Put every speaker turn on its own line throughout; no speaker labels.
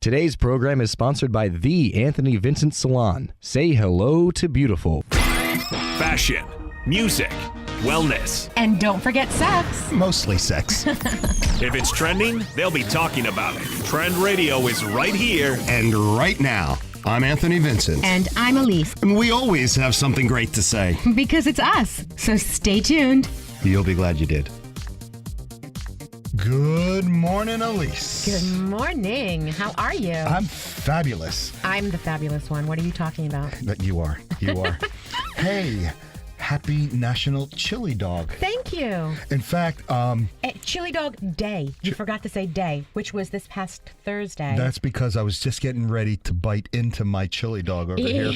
Today's program is sponsored by the Anthony Vincent Salon. Say hello to beautiful.
Fashion, music, wellness.
And don't forget sex.
Mostly sex.
If it's trending, they'll be talking about it. Trend Radio is right here.
And right now, I'm Anthony Vincent.
And I'm Elise.
And we always have something great to say.
Because it's us. So stay tuned.
You'll be glad you did. Good morning, Elise.
Good morning. How are you?
I'm fabulous.
I'm the fabulous one. What are you talking about?
That you are. You are. Hey, happy National Chili Dog.
Thank you.
In fact,
Chili Dog Day. You forgot to say day, which was this past Thursday.
that's because I was just getting ready to bite into my chili dog over here.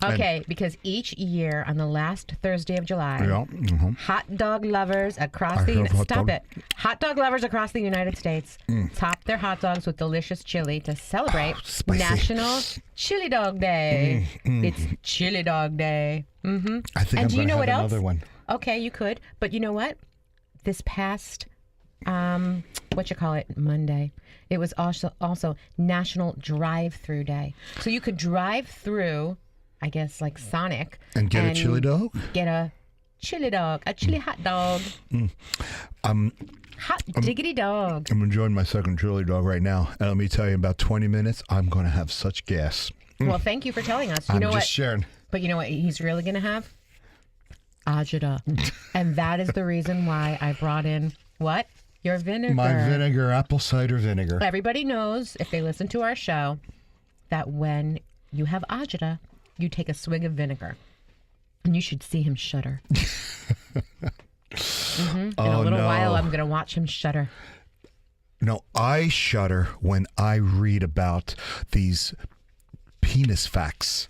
Okay, because each year on the last Thursday of July, hot dog lovers across
I love hot dog.
Hot dog lovers across the United States top their hot dogs with delicious chili to celebrate
spicy.
National Chili Dog Day. It's Chili Dog Day. Mm-hmm.
I think
And
I'm
do you
going to
know
have
what else?
another one.
Okay, you could, but you know what? This past Monday, it was also National Drive-Through Day. So you could drive through, I guess, like Sonic.
And get a chili dog?
Get a chili dog, a chili hot dog. Hot diggity dog.
I'm enjoying my second chili dog right now. And let me tell you, in about 20 minutes, I'm going to have such gas.
Well, thank you for telling us. You
I'm
know
just
what?
sharing.
But you know what he's really going to have? Ajita. And that is the reason why I brought in, what? Your vinegar.
My vinegar, apple cider vinegar.
Everybody knows, if they listen to our show, that when you have agita, you take a swig of vinegar. And you should see him shudder. In a little while, I'm going to watch him shudder.
No, I shudder when I read about these penis facts.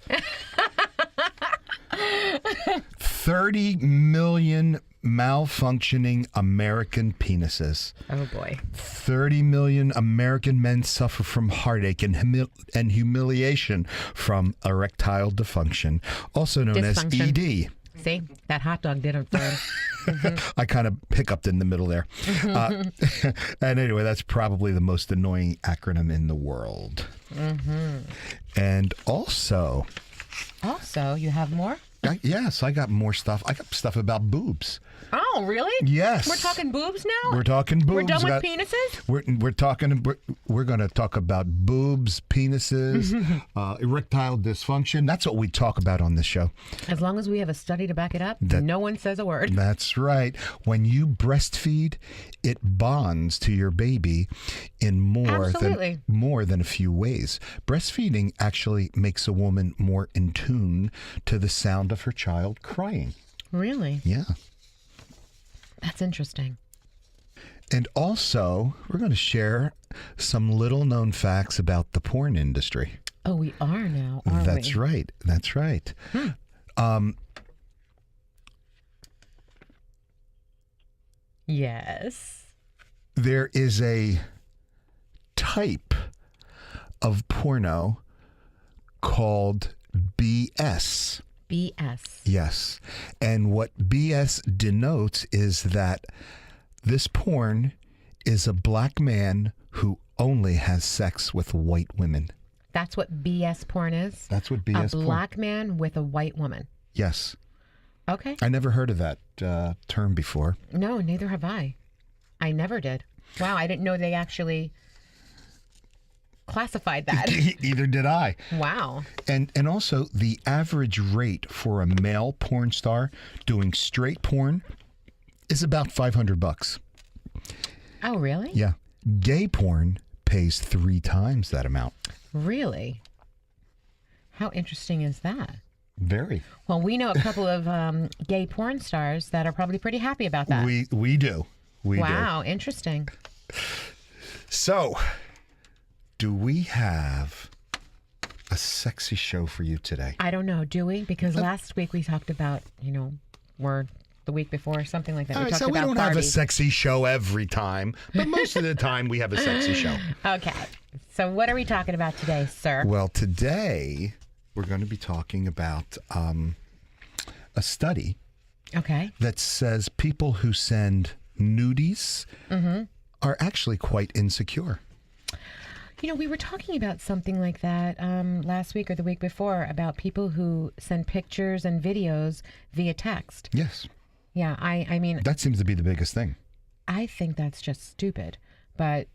30 million malfunctioning American penises.
Oh, boy.
30 million American men suffer from heartache and humiliation from erectile dysfunction, also known as
Dysfunction.
ED.
See? That hot dog did it for him.
I kind of hiccuped in the middle there. And anyway, that's probably the most annoying acronym in the world. And also...
Also, you have more?
Yes, I got more stuff. I got stuff about boobs.
Oh, really?
Yes.
We're talking boobs now?
We're talking boobs.
We're done with penises?
We're going to talk about boobs, penises, erectile dysfunction. That's what we talk about on this show.
As long as we have a study to back it up, no one says a word.
That's right. When you breastfeed, it bonds to your baby in more than a few ways. Breastfeeding actually makes a woman more in tune to the sound of her child crying.
Really?
Yeah.
That's interesting.
And also, we're going to share some little-known facts about the porn industry.
Oh, we are now, aren't we?
That's right. That's right.
Yes.
There is a type of porno called BS.
BS.
Yes. And what BS denotes is that this porn is a black man who only has sex with white women.
That's what BS porn is?
That's what BS porn.
A black man with a white woman.
Yes.
Okay.
I never heard of that term before.
No, neither have I. I never did. Wow, I didn't know they actually classified that.
Either did I.
Wow.
And also the average rate for a male porn star doing straight porn is about $500.
Oh, really?
Yeah. Gay porn pays 3 times that amount.
Really? How interesting is that?
Very.
Well, we know a couple of gay porn stars that are probably pretty happy about that.
We do. We do.
Wow, interesting.
So, do we have a sexy show for you today?
I don't know. Do we? Because last week we talked about, or the week before, something like that.
All right,
talked
so we
about
don't
Barbie.
have a sexy show every time, but most of the time we have a sexy show.
Okay. So what are we talking about today, sir?
Well, today we're going to be talking about a study that says people who send nudies are actually quite insecure.
You know, we were talking about something like that last week or the week before about people who send pictures and videos via text.
Yes.
Yeah, I mean...
That seems to be the biggest thing.
I think that's just stupid. But,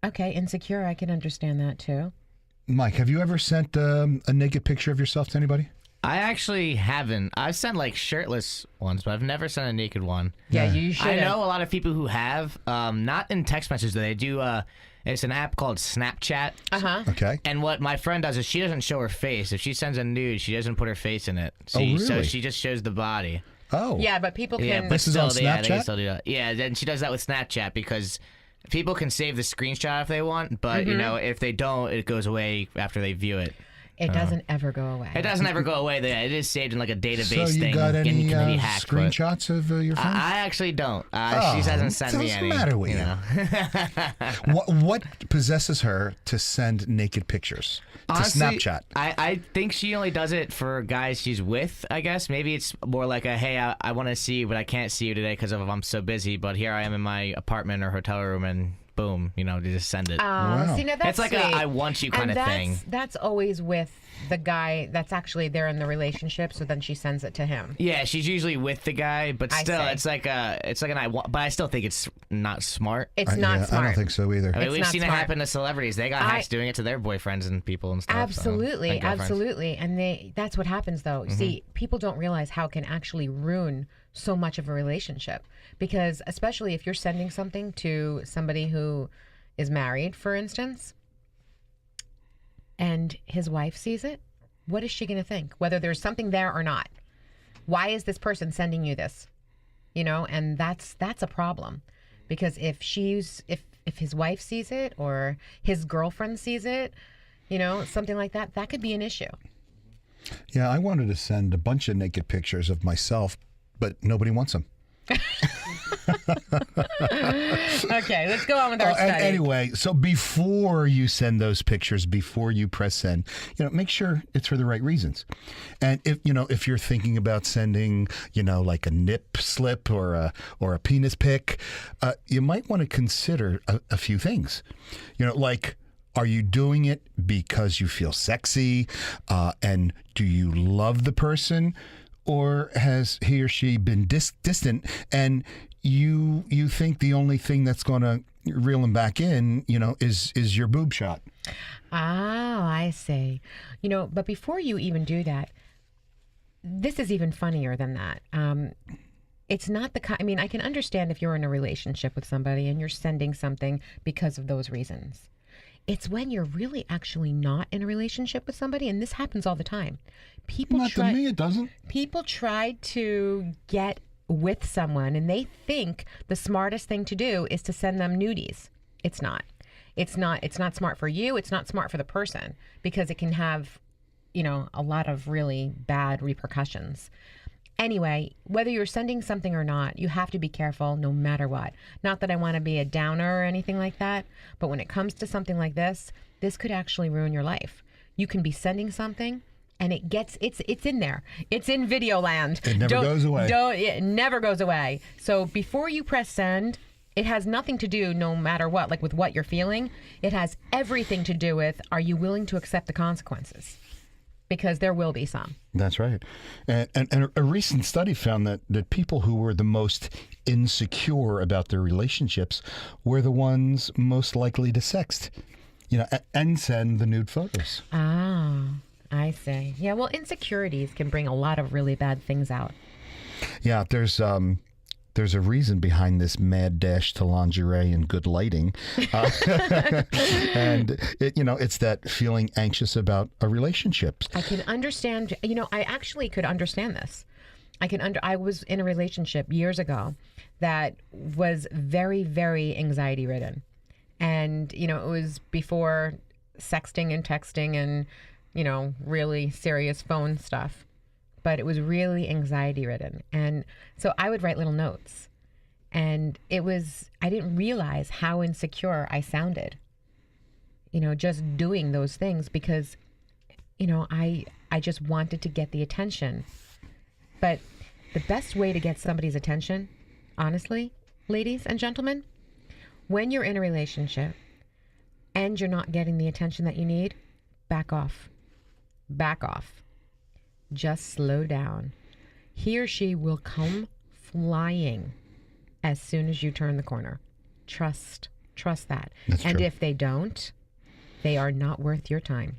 okay, insecure, I can understand that too.
Mike, have you ever sent a naked picture of yourself to anybody?
I actually haven't. I've sent like shirtless ones, but I've never sent a naked one.
Yeah, you should.
I know a lot of people who have. Not in text messages, though. They do. It's an app called Snapchat.
Uh-huh.
Okay.
And what my friend does is she doesn't show her face. If she sends a nude, she doesn't put her face in it.
Oh, really?
So she just shows the body.
Oh.
Yeah, but people can...
Yeah, but
This is
still,
on
yeah, they can
Snapchat?
still do that. Yeah, then she does that with Snapchat because people can save the screenshot if they want, but you know, if they don't, it goes away after they view it.
It doesn't ever go away.
It doesn't ever go away. It is saved in like a database
So you
thing.
got any
getting hacked, but
screenshots of your phone?
I actually don't. She hasn't sent me any.
What's the matter with
you
you?
know?
What possesses her to send naked pictures to
Honestly,
Snapchat?
I think she only does it for guys she's with, I guess. Maybe it's more like a, hey, I want to see you, but I can't see you today because I'm so busy. But here I am in my apartment or hotel room, and boom, you know, they just send it.
Wow.
See, now that's
It's like
sweet.
a I want you kind
And
of thing.
That's always with the guy that's actually there in the relationship, so then she sends it to him.
Yeah, she's usually with the guy, but
I
still,
see.
it's like an I want. But I still think it's not smart.
It's not
Yeah,
smart.
I don't think so either.
I mean,
It's
we've
not
seen
smart.
it happen to celebrities. They got hacks doing it to their boyfriends and people and stuff.
Absolutely,
and girlfriends.
absolutely. And that's what happens though. See, people don't realize how it can actually ruin so much of a relationship. Because especially if you're sending something to somebody who is married, for instance, and his wife sees it, what is she going to think? Whether there's something there or not. Why is this person sending you this? You know, and that's a problem. Because if his wife sees it or his girlfriend sees it, you know, something like that, that could be an issue.
Yeah, I wanted to send a bunch of naked pictures of myself, but nobody wants them.
Okay, let's go on with our study.
Anyway, so before you send those pictures, before you press send, you know, make sure it's for the right reasons. And if you're thinking about sending, like a nip slip or a penis pic, you might want to consider a few things. Like, are you doing it because you feel sexy? And do you love the person? Or has he or she been distant and you think the only thing that's going to reel him back in, is your boob shot?
Oh, I see. But before you even do that, this is even funnier than that. It's not the kind, I can understand if you're in a relationship with somebody and you're sending something because of those reasons. It's when you're really actually not in a relationship with somebody, and this happens all the time.
To me, it doesn't.
People try to get with someone, and they think the smartest thing to do is to send them nudies. It's not. It's not smart for you. It's not smart for the person because it can have, a lot of really bad repercussions. Anyway, whether you're sending something or not, you have to be careful no matter what. Not that I want to be a downer or anything like that, but when it comes to something like this could actually ruin your life. You can be sending something and it's in there. It's in video land.
It never goes away.
It never goes away. So before you press send, it has nothing to do no matter what, like with what you're feeling. It has everything to do with, are you willing to accept the consequences? Because there will be some.
That's right. And a recent study found that people who were the most insecure about their relationships were the ones most likely to sext, and send the nude photos.
Oh, I see. Yeah, well, insecurities can bring a lot of really bad things out.
Yeah, there's a reason behind this mad dash to lingerie and good lighting. And, it's that feeling anxious about a relationship.
I can understand, I actually could understand this. I was in a relationship years ago that was very, very anxiety ridden. And, it was before sexting and texting and, really serious phone stuff. But it was really anxiety ridden. And so I would write little notes. And I didn't realize how insecure I sounded, just doing those things because, I just wanted to get the attention. But the best way to get somebody's attention, honestly, ladies and gentlemen, when you're in a relationship, and you're not getting the attention that you need, back off. Back off. Just slow down. He or she will come flying as soon as you turn the corner. Trust that.
That's
and
true.
if they don't, they are not worth your time.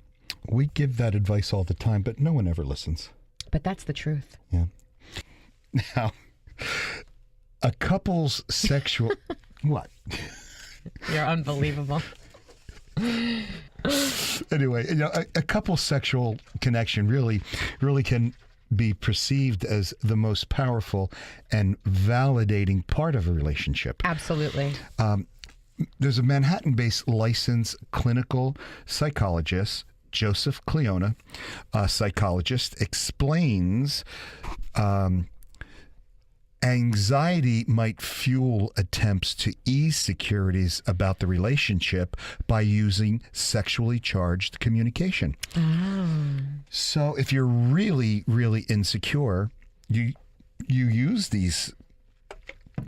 We give that advice all the time, but no one ever listens.
But that's the truth.
Yeah. Now, a couple's sexual... What?
You're unbelievable.
Anyway, a couple's sexual connection really can be perceived as the most powerful and validating part of a relationship.
Absolutely.
There's a Manhattan-based licensed clinical psychologist, Joseph Cleona, a psychologist, explains anxiety might fuel attempts to ease securities about the relationship by using sexually charged communication. So if you're really, really insecure, you use these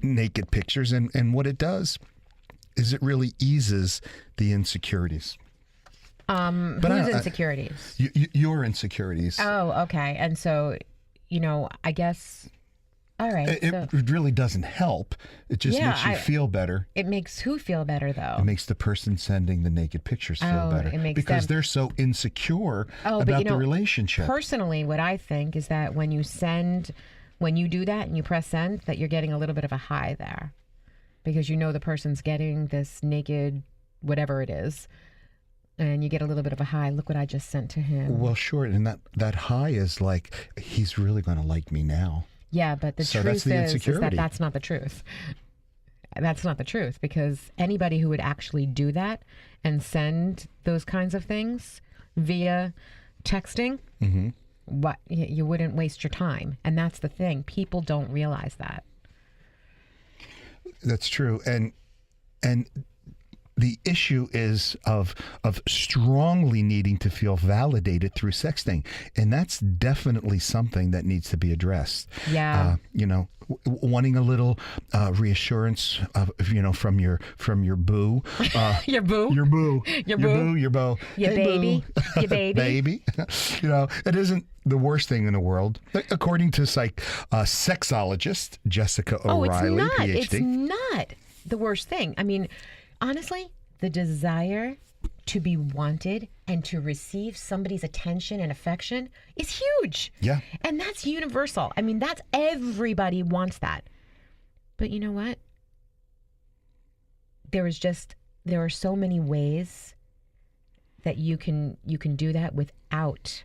naked pictures, and what it does is it really eases the insecurities.
Whose insecurities?
Your insecurities.
Oh, okay. And so, I guess... All right.
It really doesn't help. It just makes you feel better.
It makes who feel better, though?
It makes the person sending the naked pictures feel better.
It makes
because
them...
they're so insecure about the relationship.
Personally, what I think is that when you do that and you press send, that you're getting a little bit of a high there. Because the person's getting this naked, whatever it is. And you get a little bit of a high. Look what I just sent to him.
Well, sure. And that high is like, he's really going to like me now.
Yeah, but the truth is that that's not the truth. That's not the truth, because anybody who would actually do that and send those kinds of things via texting, you wouldn't waste your time. And that's the thing. People don't realize that.
That's true. And the issue is of strongly needing to feel validated through sexting, and that's definitely something that needs to be addressed.
Yeah,
wanting a little reassurance from your boo,
your boo,
your boo,
your boo,
your beau,
your
hey,
baby,
boo.
your baby,
baby. It isn't the worst thing in the world, according to sexologist Jessica O'Reilly, PhD.
It's not the worst thing. I mean, honestly, the desire to be wanted and to receive somebody's attention and affection is huge.
Yeah.
And that's universal. I mean, everybody wants that. But you know what? There are so many ways that you can do that without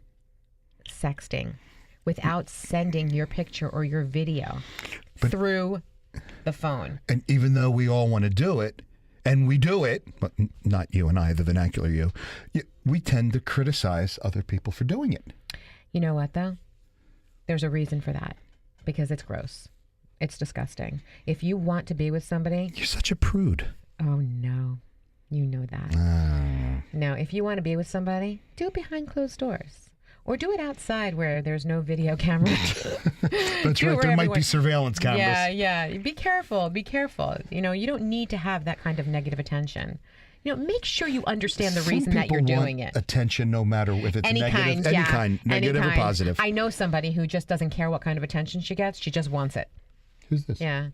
sexting, without sending your picture or your video through the phone.
And even though we all want to do it, and we do it, but not you and I, the vernacular you, we tend to criticize other people for doing it.
You know what, though? There's a reason for that. Because it's gross. It's disgusting. If you want to be with somebody...
You're such a prude.
Oh, no. You know that. No, if you want to be with somebody, do it behind closed doors. Or do it outside where there's no video camera.
That's right. There might be surveillance cameras.
Yeah. Be careful. You don't need to have that kind of negative attention. Make sure you understand the reason that you're doing it.
Attention, no matter if it's negative, negative or positive.
I know somebody who just doesn't care what kind of attention she gets. She just wants it.
Who's this?
Yeah.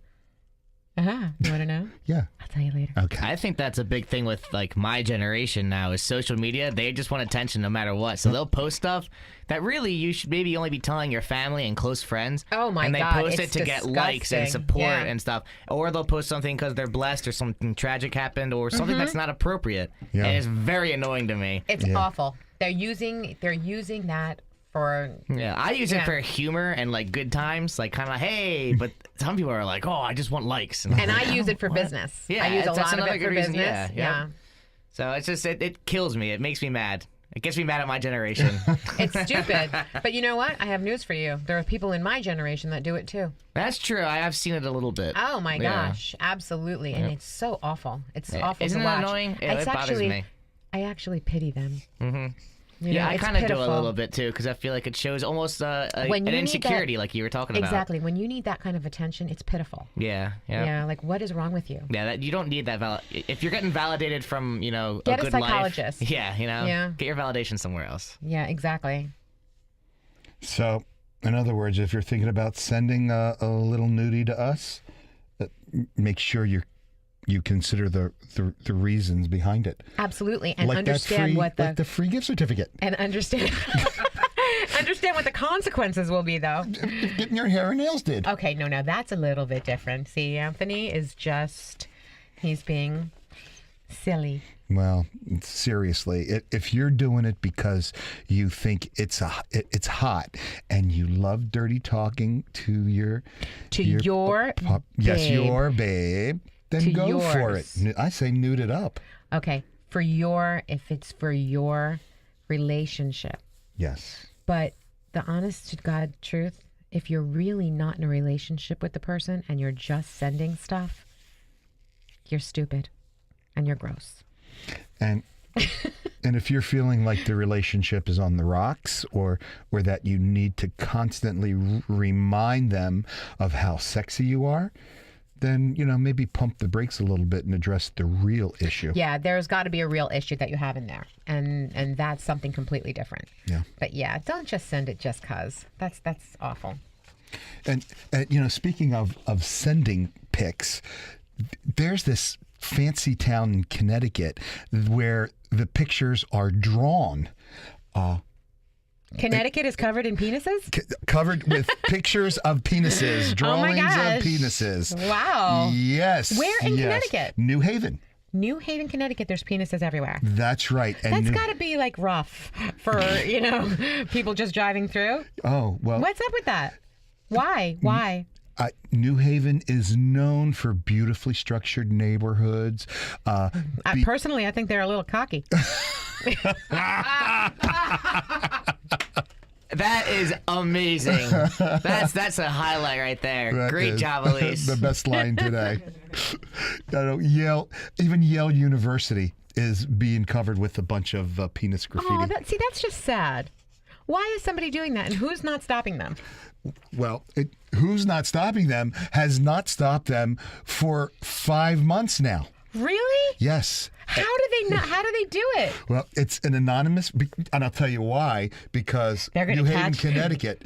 You want to know?
Yeah.
I'll tell you later.
Okay.
I think that's a big thing with my generation now is social media. They just want attention no matter what. So they'll post stuff that really you should maybe only be telling your family and close friends.
Oh my God.
And they post it to get likes and support and stuff. Or they'll post something because they're blessed or something tragic happened or something that's not appropriate.
Yeah.
And it's very annoying to me.
It's awful. They're using that for...
Yeah, I use it for humor and good times, kind of hey, but some people are like, oh, I just want likes.
And I use it for business.
Yeah,
I use a lot of
another
it
good
for
reason.
business.
Yeah. So it's just, it kills me. It makes me mad. It gets me mad at my generation.
It's stupid. But you know what? I have news for you. There are people in my generation that do it too.
That's true. I have seen it a little bit.
Oh my gosh. Absolutely. And it's so awful. It's awful
Isn't
to
it
watch.
annoying? It bothers me.
I actually pity them.
Yeah, I kind of do a little bit too, because I feel like it shows almost an insecurity, like you were talking about.
Exactly. When you need that kind of attention, it's pitiful.
Yeah.
Yeah. Like, what is wrong with you?
Yeah, you don't need that if you're getting validated from,
get
a good
psychologist.
life. Yeah, get your validation somewhere else.
Yeah, exactly.
So, in other words, if you're thinking about sending a little nudie to us, make sure you consider the reasons behind it.
Absolutely, and
like
understand
like the free gift certificate.
And understand what the consequences will be, though.
Getting your hair and nails did.
Okay, no, that's a little bit different. See, Anthony is he's being silly.
Well, seriously, if you're doing it because you think it's hot and you love dirty talking to your babe, then go for it. I say nude it up.
Okay, if it's for your relationship.
Yes.
But the honest to God truth, if you're really not in a relationship with the person and you're just sending stuff, you're stupid and you're gross.
And if you're feeling like the relationship is on the rocks or that you need to constantly remind them of how sexy you are, then, maybe pump the brakes a little bit and address the real issue.
Yeah, there's got to be a real issue that you have in there. And that's something completely different.
Yeah.
But yeah, don't just send it just 'cause. That's awful.
And speaking of sending pics, there's this fancy town in Connecticut where the pictures are drawn.
Connecticut is covered in penises?
Covered with pictures of penises, drawings of penises.
Wow.
Yes.
Where in Connecticut?
New Haven.
New Haven, Connecticut, there's penises everywhere.
That's right. And
that's got to be like rough for, people just driving through.
Oh, well.
What's up with that? Why?
New Haven is known for beautifully structured neighborhoods.
Personally, I think they're a little cocky.
That is amazing. That's a highlight right there. Great job, Elise.
The best line today. Even Yale University is being covered with a bunch of penis graffiti.
Oh, that's just sad. Why is somebody doing that, and who's not stopping them?
Well, who's not stopping them has not stopped them for 5 months now.
Really?
Yes.
How do they do it?
Well, it's an anonymous, and I'll tell you why. Because New Haven, Connecticut,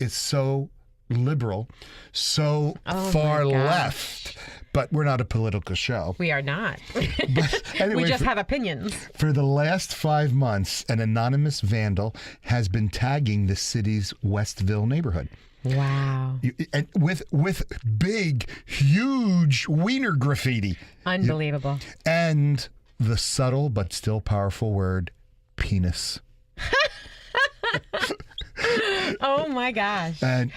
it's so liberal, so far left. But we're not a political show.
We are not.
But anyway,
we just have opinions.
For the last 5 months, an anonymous vandal has been tagging the city's Westville neighborhood.
Wow.
And with big, huge wiener graffiti.
Unbelievable.
And the subtle but still powerful word, penis.
Oh my gosh.
And,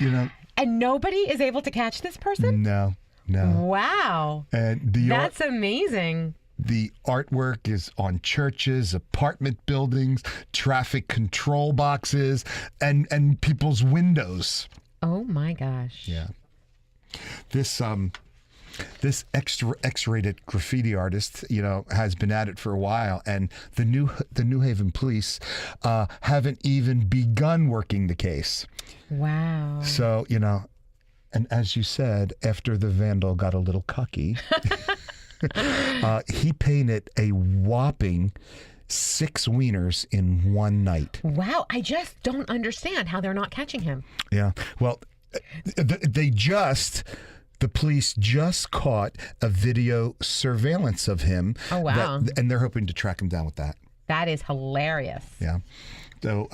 and nobody is able to catch this person?
No.
Wow.
And
that's amazing.
The artwork is on churches, apartment buildings, traffic control boxes, and people's windows.
Oh my gosh.
Yeah. This extra X-rated graffiti artist, has been at it for a while, and the New Haven police haven't even begun working the case.
Wow.
So, and as you said, after the vandal got a little cocky, he painted a whopping 6 wieners in one night.
Wow. I just don't understand how they're not catching him.
Yeah. Well, the police just caught a video surveillance of him.
Oh, wow.
And they're hoping to track him down with that.
That is hilarious.
Yeah. So,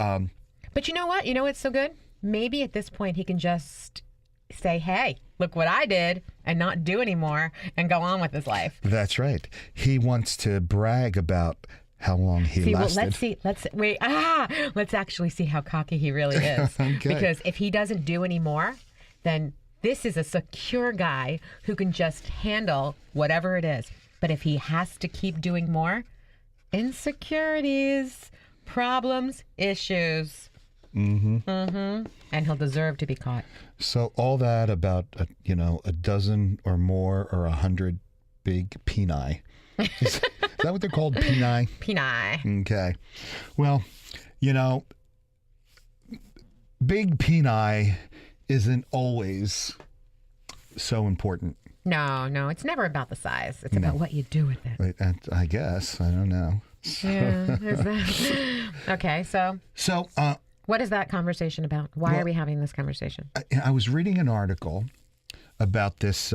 but you know what? You know what's so good? Maybe at this point he can just say, hey, look what I did, and not do anymore and go on with his life.
That's right. He wants to brag about how long he lasted.
Well, let's actually see how cocky he really is.
Okay.
Because if he doesn't do any more, then this is a secure guy who can just handle whatever it is. But if he has to keep doing more, insecurities, problems, issues. Mm-hmm. Mm-hmm. And he'll deserve to be caught.
So all that about, a dozen or more or 100 big peni. Is that what they're called? Peni?
Peni.
Okay. Well, you know, big peni isn't always so important.
No, it's never about the size. It's about what you do with it.
Wait, I guess. I don't know.
Yeah. Is that... Okay, so what is that conversation about? Why are we having this conversation?
I was reading an article about this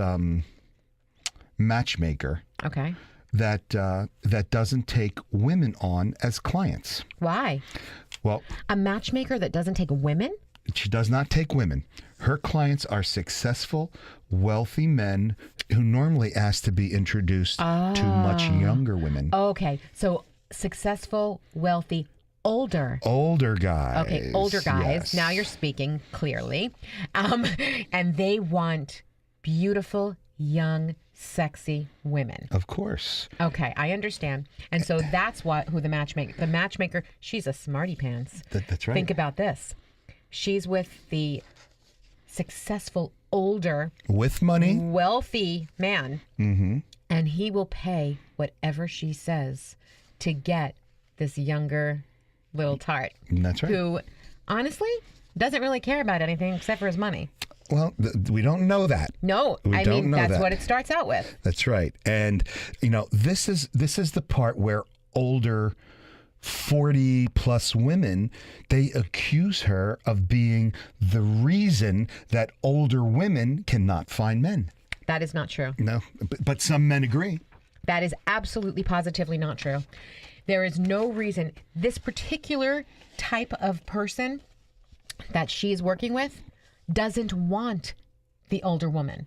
matchmaker.
Okay.
That doesn't take women on as clients.
Why?
Well,
a matchmaker that doesn't take women?
She does not take women. Her clients are successful, wealthy men who normally ask to be introduced to much younger women.
Okay, so successful, wealthy, older
guys.
Okay, older guys.
Yes.
Now you're speaking clearly. And they want beautiful, young, sexy women.
Of course.
Okay, I understand. And so that's who the matchmaker, she's a smarty pants.
That's right.
Think about this. She's with the successful, older,
with money,
wealthy man, and he will pay whatever she says to get this younger little tart.
That's right.
Who, honestly, doesn't really care about anything except for his money.
Well, we don't know that.
No, I mean that's what it starts out with.
That's right. And this is the part where older 40 plus women, they accuse her of being the reason that older women cannot find men.
That is not true.
No, but some men agree.
That is absolutely positively not true. There is no reason this particular type of person that she's working with doesn't want the older woman.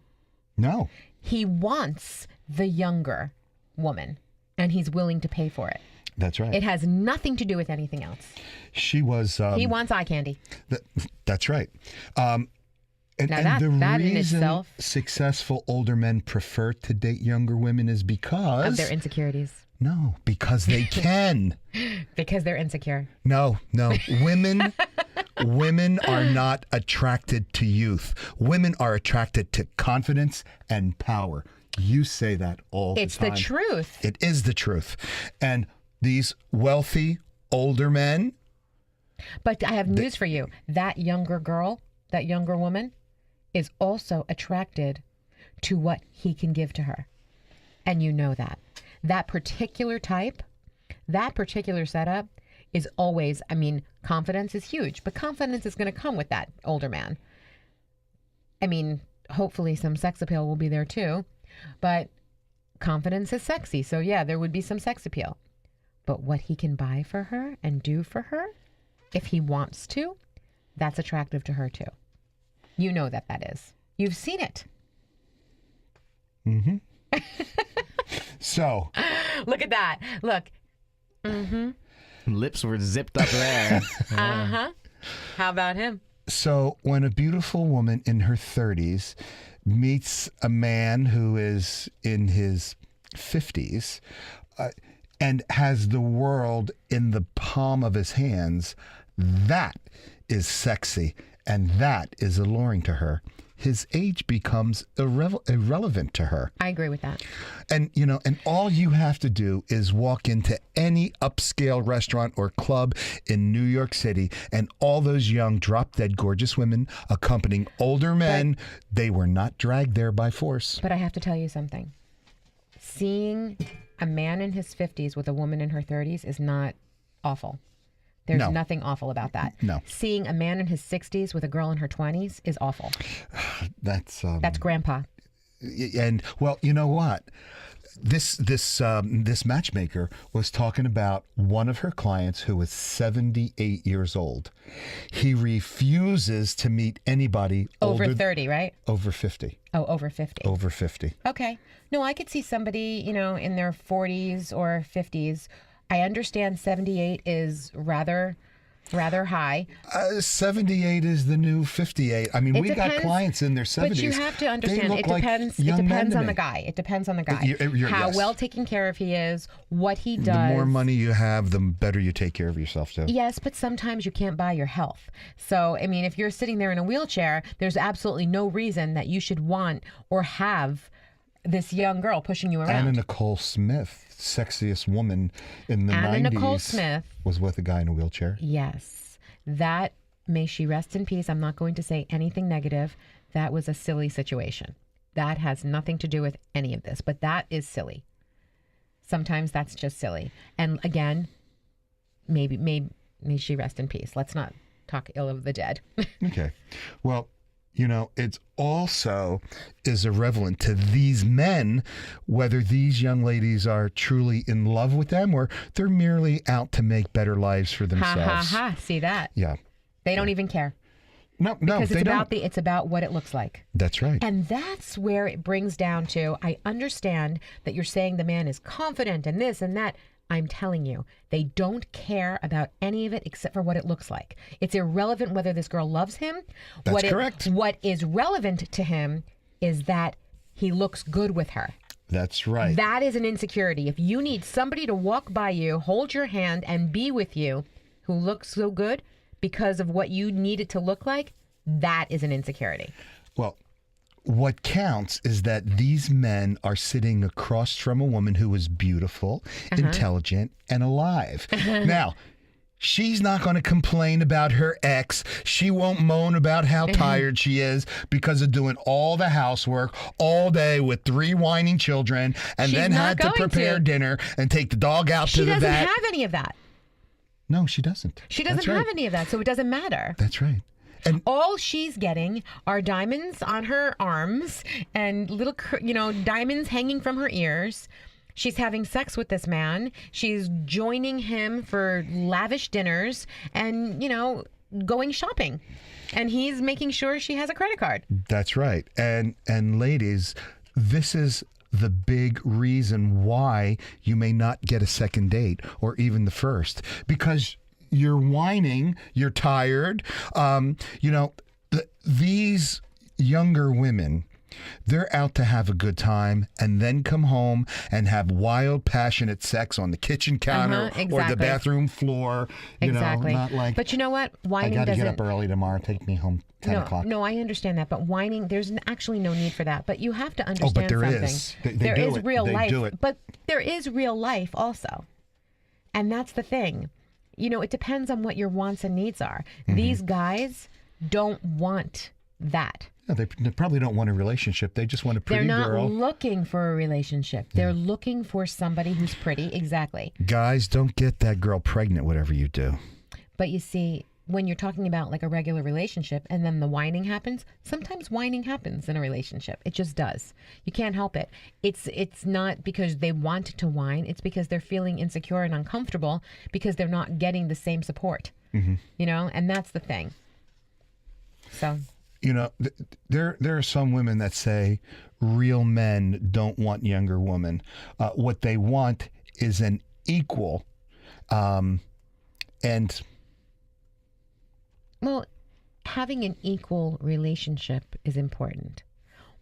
No.
He wants the younger woman, and he's willing to pay for it.
That's right.
It has nothing to do with anything else.
She was...
he wants eye candy.
That's right. And
that
the
in
reason
itself...
successful older men prefer to date younger women is because...
of their insecurities.
No, because they can.
Because they're insecure.
No. Women are not attracted to youth. Women are attracted to confidence and power. You say that all the time.
It's the truth.
It is the truth. And these wealthy, older men...
But I have news for you. That younger girl, that younger woman, is also attracted to what he can give to her. And you know that. That particular type, that particular setup is always, confidence is huge, but confidence is going to come with that older man. Hopefully some sex appeal will be there too, but confidence is sexy. So yeah, there would be some sex appeal. But what he can buy for her and do for her, if he wants to, that's attractive to her too. You know that is. You've seen it.
Mm-hmm. So.
Look at that. Look. Mm-hmm.
Lips were zipped up there.
Uh-huh. How about him?
So when a beautiful woman in her 30s meets a man who is in his 50s and has the world in the palm of his hands, that is sexy and that is alluring to her. His age becomes irrelevant to her.
I agree with that.
And, and all you have to do is walk into any upscale restaurant or club in New York City, and all those young, drop-dead gorgeous women accompanying older men, they were not dragged there by force.
But I have to tell you something. Seeing a man in his 50s with a woman in her 30s is not awful. There's nothing awful about that.
No.
Seeing a man in his 60s with a girl in her 20s is awful.
That's
grandpa.
And well, you know what? This matchmaker was talking about one of her clients who was 78 years old. He refuses to meet anybody
over 30, right?
Over 50.
Oh, over 50.
Over 50.
Okay. No, I could see somebody, in their 40s or 50s. I understand 78 is rather high.
78 is the new 58. We got clients in their 70s.
But you have to understand, it depends on the guy. It depends on the guy. How well taken care of he is, what he does.
The more money you have, the better you take care of yourself too.
Yes, but sometimes you can't buy your health. So, if you're sitting there in a wheelchair, there's absolutely no reason that you should want or have this young girl pushing you around.
Anna Nicole Smith, sexiest woman in the
Anna
90s,
Nicole Smith
was with a guy in a wheelchair.
Yes. That, may she rest in peace. I'm not going to say anything negative. That was a silly situation. That has nothing to do with any of this, but that is silly. Sometimes that's just silly. And again, maybe may she rest in peace. Let's not talk ill of the dead.
Okay. Well, you know, it's also is irrelevant to these men whether these young ladies are truly in love with them or they're merely out to make better lives for themselves.
Ha ha ha. See that?
Yeah.
They don't even care.
No,
Because
they don't.
it's about what it looks like.
That's right.
And that's where it brings down to, I understand that you're saying the man is confident and this and that. I'm telling you, they don't care about any of it except for what it looks like. It's irrelevant whether this girl loves him.
That's correct.
What is relevant to him is that he looks good with her.
That's right.
That is an insecurity. If you need somebody to walk by you, hold your hand, and be with you who looks so good because of what you need it to look like, that is an insecurity.
Well, what counts is that these men are sitting across from a woman who is beautiful, intelligent, and alive. Now, she's not going to complain about her ex. She won't moan about how tired she is because of doing all the housework all day with 3 whining children and
She's
then
not
had to
going
prepare
to.
dinner and take the dog out
She
to the
doesn't
vet.
have any of that.
No, she doesn't.
She doesn't
That's right.
have any of that, so it doesn't matter.
That's right. And
All she's getting are diamonds on her arms and little, diamonds hanging from her ears. She's having sex with this man. She's joining him for lavish dinners and, going shopping. And he's making sure she has a credit card.
that's right. And ladies, this is the big reason why you may not get a second date or even the first, because you're whining, you're tired. These younger women, they're out to have a good time and then come home and have wild, passionate sex on the kitchen counter or the
exactly.
bathroom floor.
Exactly.
Not like,
But you know what?
I
Whining
got to
doesn't.
get up early tomorrow, take me home 10 o'clock.
No, I understand that, but whining, there's actually no need for that. But you have to understand
but there
something.
is. They
There
do
is
it.
real
They
life,
do it.
but there is real life also, and that's the thing. It depends on what your wants and needs are.
Mm-hmm.
These guys don't want that.
No, they probably don't want a relationship. They just want a pretty
They're not
girl.
looking for a relationship. They're looking for somebody who's pretty. Exactly.
Guys, don't get that girl pregnant, whatever you do.
But you see, when you're talking about like a regular relationship and then the whining happens, sometimes whining happens in a relationship. It just does. You can't help it. It's not because they want to whine. It's because they're feeling insecure and uncomfortable because they're not getting the same support. And that's the thing. So...
there are some women that say real men don't want younger women. What they want is an equal.
Well, having an equal relationship is important.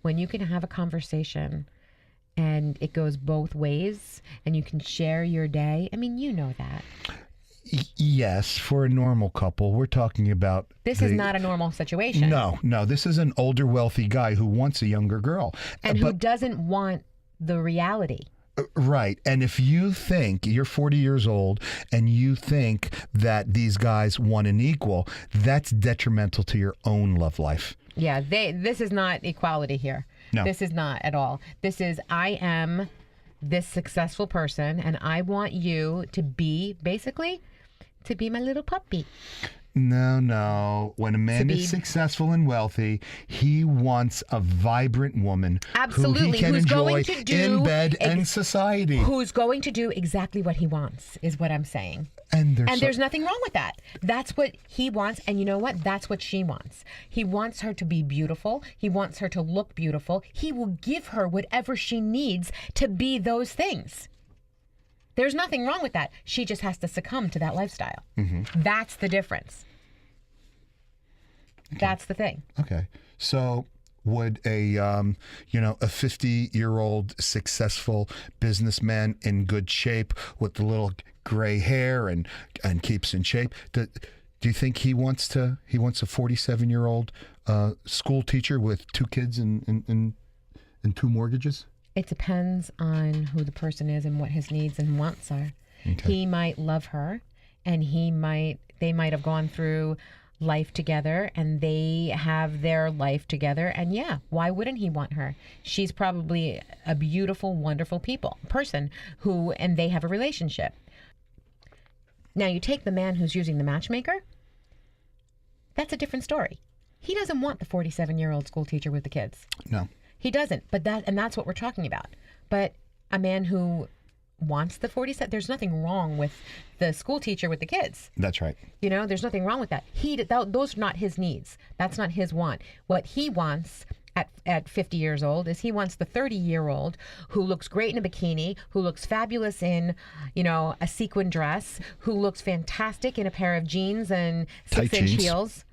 When you can have a conversation and it goes both ways and you can share your day. I mean, you know that.
Yes, for a normal couple, we're talking about...
This is not a normal situation.
No, this is an older, wealthy guy who wants a younger girl.
And who doesn't want the reality.
Right. And if you think you're 40 years old and you think that these guys want an equal, that's detrimental to your own love life.
Yeah, this is not equality here.
No.
This is not at all. This is, I am this successful person and I want you to be, basically, to be my little puppy.
No. When a man is successful and wealthy, he wants a vibrant woman
Absolutely.
who he can
Who's
enjoy
going to do
in bed and society.
Who's going to do exactly what he wants, is what I'm saying.
And
there's nothing wrong with that. That's what he wants. And you know what? That's what she wants. He wants her to be beautiful. He wants her to look beautiful. He will give her whatever she needs to be those things. There's nothing wrong with that. She just has to succumb to that lifestyle. Mm-hmm. That's the difference. Okay. That's the thing.
Okay. So would a 50-year-old successful businessman in good shape with the little gray hair and keeps in shape, do you think he wants a 47-year-old school teacher with 2 kids and 2 mortgages?
It depends on who the person is and what his needs and wants are.
Okay.
He might love her, and they might have gone through life together, and they have their life together. And yeah, why wouldn't he want her? She's probably a beautiful, wonderful person and they have a relationship. Now you take the man who's using the matchmaker. That's a different story. He doesn't want the 47-year-old school teacher with the kids.
No.
He doesn't. That's what we're talking about. But a man who wants the 47, there's nothing wrong with the school teacher with the kids.
That's right.
There's nothing wrong with that. Those are not his needs. That's not his want. What he wants at 50 years old is he wants the 30-year-old who looks great in a bikini, who looks fabulous in, a sequin dress, who looks fantastic in a pair of jeans and 6-inch heels.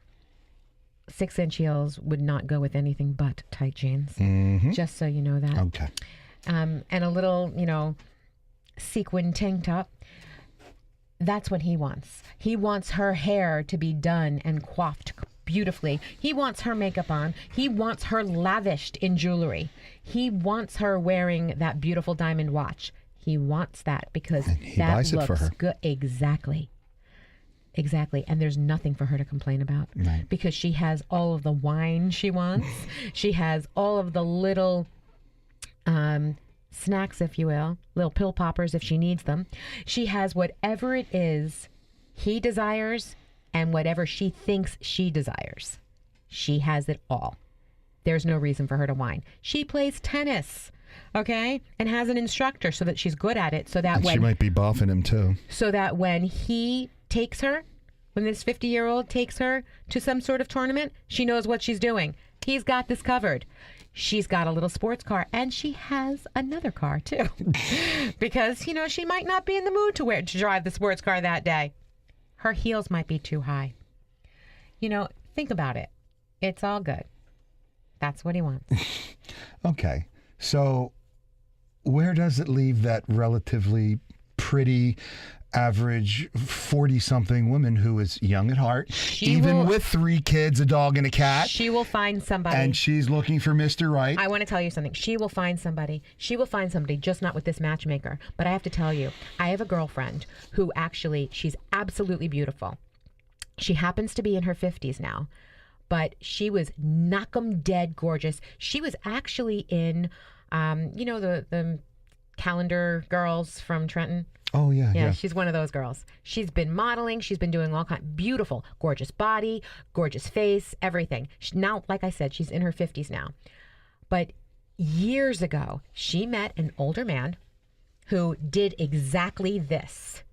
6-inch heels would not go with anything but tight jeans.
Mm-hmm.
Just so you know that.
Okay.
And a little, sequin tank top. That's what he wants. He wants her hair to be done and coiffed beautifully. He wants her makeup on. He wants her lavished in jewelry. He wants her wearing that beautiful diamond watch. He wants that because that
buys it for her.
Good. Exactly. And there's nothing for her to complain about.
Right.
Because she has all of the wine she wants. She has all of the little snacks, if you will, little pill poppers if she needs them. She has whatever it is he desires and whatever she thinks she desires. She has it all. There's no reason for her to whine. She plays tennis, okay, and has an instructor so that she's good at it. So that
she might be buffing him too.
So that when he takes her, when this 50-year-old takes her to some sort of tournament, she knows what she's doing. He's got this covered. She's got a little sports car, and she has another car too, because she might not be in the mood to drive the sports car that day. Her heels might be too high. Think about it. It's all good. That's what he wants.
Okay, so where does it leave that relatively pretty, average 40-something woman who is young at heart, with 3 kids, a dog, and a cat?
She will find somebody.
And she's looking for Mr. Right.
I want to tell you something. She will find somebody. She will find somebody, just not with this matchmaker. But I have to tell you, I have a girlfriend who she's absolutely beautiful. She happens to be in her 50s now, but she was knock-'em-dead gorgeous. She was actually in, the calendar girls from Trenton.
Oh, yeah.
Yeah, she's one of those girls. She's been modeling. She's been doing all kinds. Beautiful, gorgeous body, gorgeous face, everything. Now, like I said, she's in her 50s now. But years ago, she met an older man who did exactly this.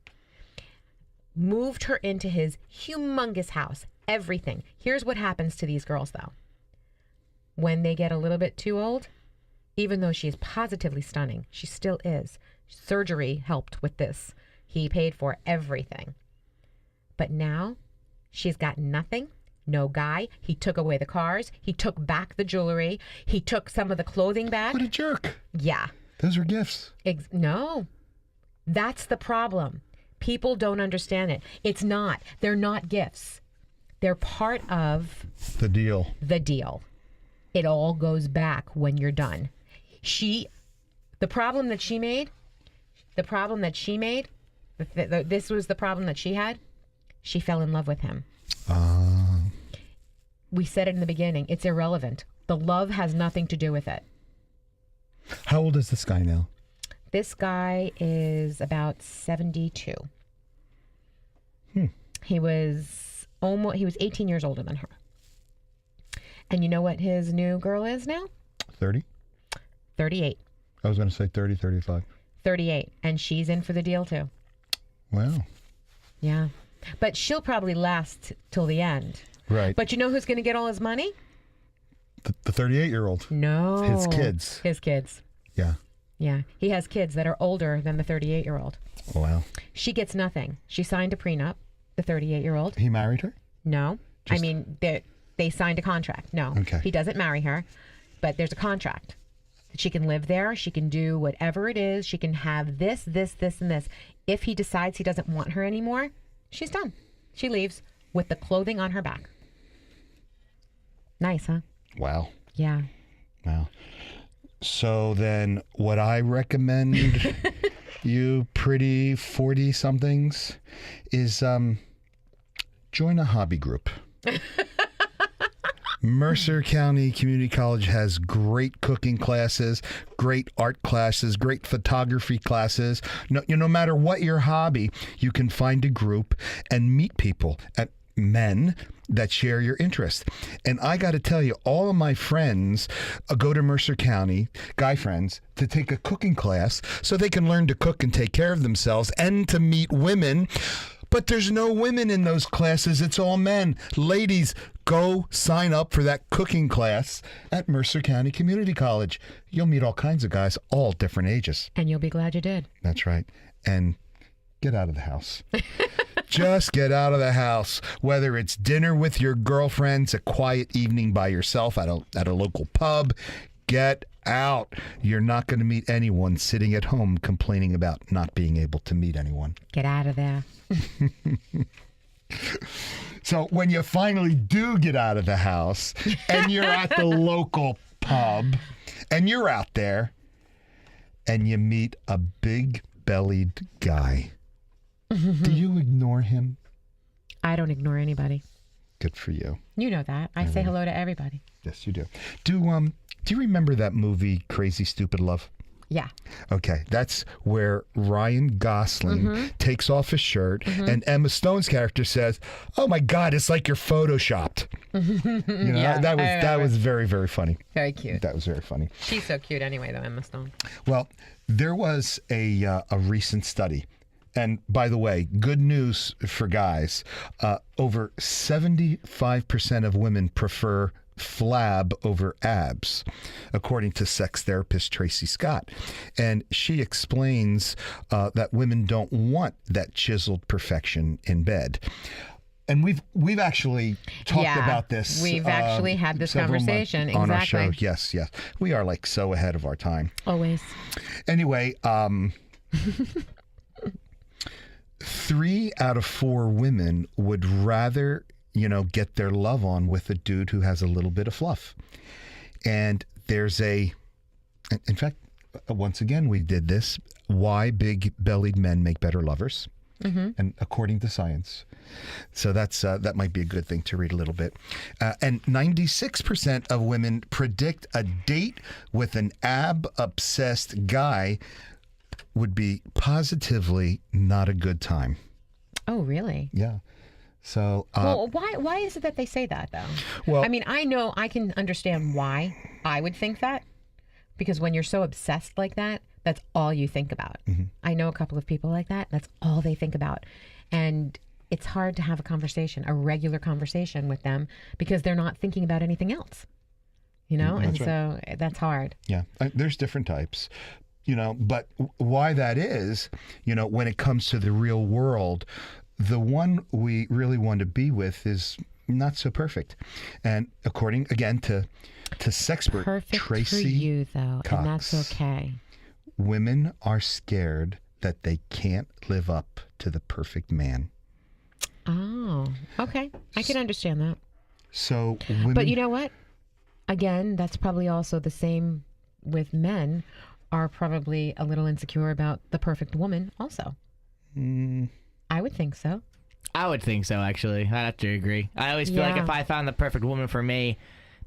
Moved her into his humongous house, everything. Here's what happens to these girls, though. When they get a little bit too old, even though she is positively stunning, she still is. Surgery helped with this. He paid for everything. But now she's got nothing, no guy. He took away the cars. He took back the jewelry. He took some of the clothing back.
What a jerk.
Yeah.
Those were gifts.
No. That's the problem. People don't understand it. It's not. They're not gifts. They're part of
the deal.
It all goes back when you're done. The problem that she made, this was the problem that she had. She fell in love with him. We said it in the beginning. It's irrelevant. The love has nothing to do with it.
How old is this guy now?
This guy is about 72. He was 18 years older than her. And you know what his new girl is now?
30?
38.
I was going to say 30, 35.
38. And she's in for the deal, too.
Wow.
Yeah. But she'll probably last till the end.
Right.
But you know who's going to get all his money?
The 38-year-old.
No.
His kids.
His kids.
Yeah.
Yeah. He has kids that are older than the 38-year-old.
Wow.
She gets nothing. She signed a prenup, the 38-year-old.
He married her?
No. I mean, they signed a contract. No.
Okay.
He doesn't marry her, but there's a contract. She can live there. She can do whatever it is. She can have this, this, this, and this. If he decides he doesn't want her anymore, she's done. She leaves with the clothing on her back. Nice, huh?
Wow.
Yeah.
Wow. So then what I recommend you pretty 40-somethings is join a hobby group. Mercer County Community College has great cooking classes, great art classes, great photography classes. No matter what your hobby, you can find a group and meet people, men that share your interest. And I got to tell you, all of my friends go to Mercer County, guy friends, to take a cooking class so they can learn to cook and take care of themselves and to meet women. But there's no women in those classes. It's all men. Ladies, go sign up for that cooking class at Mercer County Community College. You'll meet all kinds of guys, all different ages.
And you'll be glad you did.
That's right. And get out of the house. Just get out of the house. Whether it's dinner with your girlfriends, a quiet evening by yourself at a local pub, get out. You're not going to meet anyone sitting at home complaining about not being able to meet anyone.
Get out of there.
So when you finally do get out of the house and you're at the local pub and you're out there and you meet a big-bellied guy, do you ignore him?
I don't ignore anybody.
Good for you.
You know that. I say hello to everybody.
Yes, you do. Do you remember that movie Crazy Stupid Love?
Yeah.
Okay, that's where Ryan Gosling takes off his shirt and Emma Stone's character says, "Oh my God, it's like you're photoshopped." You know,
Yeah,
that was very, very funny.
Very cute.
That was very funny.
She's so cute anyway, though, Emma Stone.
Well, there was a recent study. And by the way, good news for guys. Over 75% of women prefer flab over abs, according to sex therapist Tracy Scott. And she explains that women don't want that chiseled perfection in bed. And we've actually talked about this.
We've actually had this conversation.
On
exactly.
our show. Yes. We are like so ahead of our time.
Always.
Anyway, 3 out of 4 women would rather, get their love on with a dude who has a little bit of fluff. And there's in fact, once again, we did this, why big-bellied men make better lovers. And according to science. So that might be a good thing to read a little bit. And 96% of women predict a date with an ab-obsessed guy would be positively not a good time.
Oh, really?
Yeah. So,
well, why is it that they say that, though?
Well,
I mean, I know I can understand why I would think that, because when you're so obsessed like that, that's all you think about. I know a couple of people like that. That's all they think about. And it's hard to have a regular conversation with them because they're not thinking about anything else, and so that's hard.
Yeah. There's different types, but why that is, when it comes to the real world, the one we really want to be with is not so perfect. And according, again, to sexpert
Perfect
Tracy
for you, though,
Cox,
and that's okay.
Women are scared that they can't live up to the perfect man.
Oh, okay. I can understand that.
So women...
But you know what? Again, that's probably also the same with men are probably a little insecure about the perfect woman also. I would think so.
I would think so, actually. I'd have to agree. I always feel like if I found the perfect woman for me,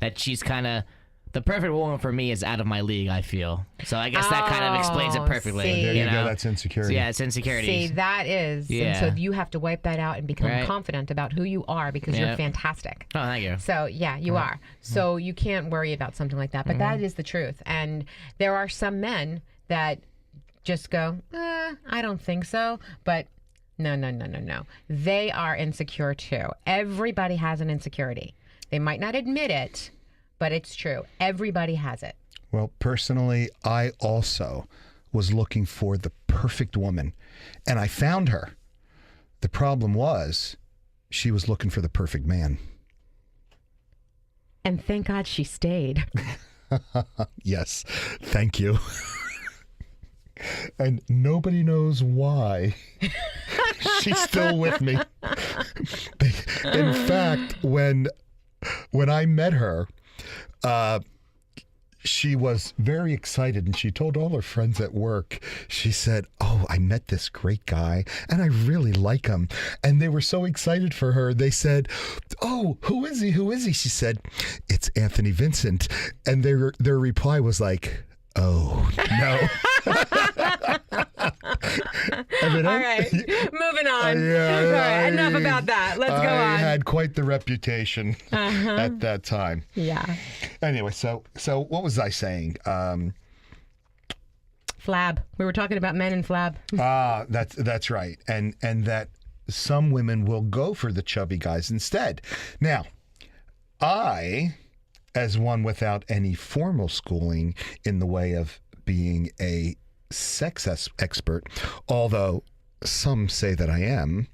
that she's kind of... The perfect woman for me is out of my league, I feel. So I guess that kind of explains it perfectly.
See.
There you go. That's insecurity.
So yeah, it's insecurity.
See, that is.
Yeah.
And so you have to wipe that out and become confident about who you are because you're fantastic.
Oh, thank you.
So, yeah, you are. So you can't worry about something like that. But that is the truth. And there are some men that just go, I don't think so. But no. They are insecure too. Everybody has an insecurity. They might not admit it, but it's true. Everybody has it.
Well, personally, I also was looking for the perfect woman, and I found her. The problem was she was looking for the perfect man.
And thank God she stayed.
Yes, thank you. And nobody knows why she's still with me. In fact, when I met her, she was very excited, and she told all her friends at work. She said, "Oh, I met this great guy and I really like him." And they were so excited for her. They said, "Oh, who is he? Who is he?" She said, "It's Anthony Vincent." And their reply was like, "Oh, no."
All right, moving on. All right, enough about that. Let's go on.
I had quite the reputation at that time.
Yeah.
Anyway, so what was I saying?
Flab. We were talking about men and flab.
That's right. And that some women will go for the chubby guys instead. Now, I, as one without any formal schooling in the way of being a sex expert, although some say that I am.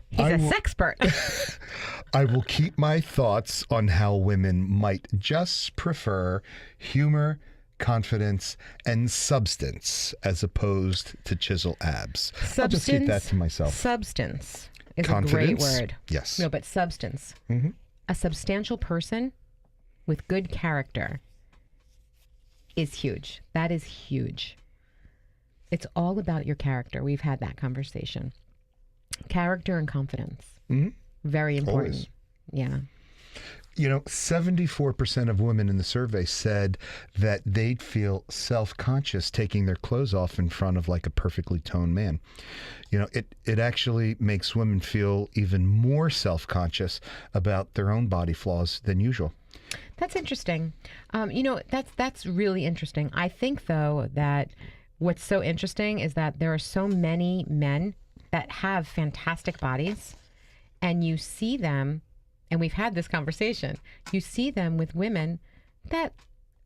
He's a sexpert.
I will keep my thoughts on how women might just prefer humor, confidence, and substance as opposed to chisel abs. I'll just keep that to myself.
Substance is
Confidence,
a great word.
yes.
No, but substance.
Mm-hmm.
A substantial person with good character is huge. That is huge. It's all about your character. We've had that conversation. Character and confidence.
Mm-hmm.
Very important.
Always.
Yeah.
74% of women in the survey said that they'd feel self-conscious taking their clothes off in front of like a perfectly toned man. It actually makes women feel even more self-conscious about their own body flaws than usual.
That's interesting. That's really interesting. I think, though, that what's so interesting is that there are so many men that have fantastic bodies, and you see them, and we've had this conversation, you see them with women that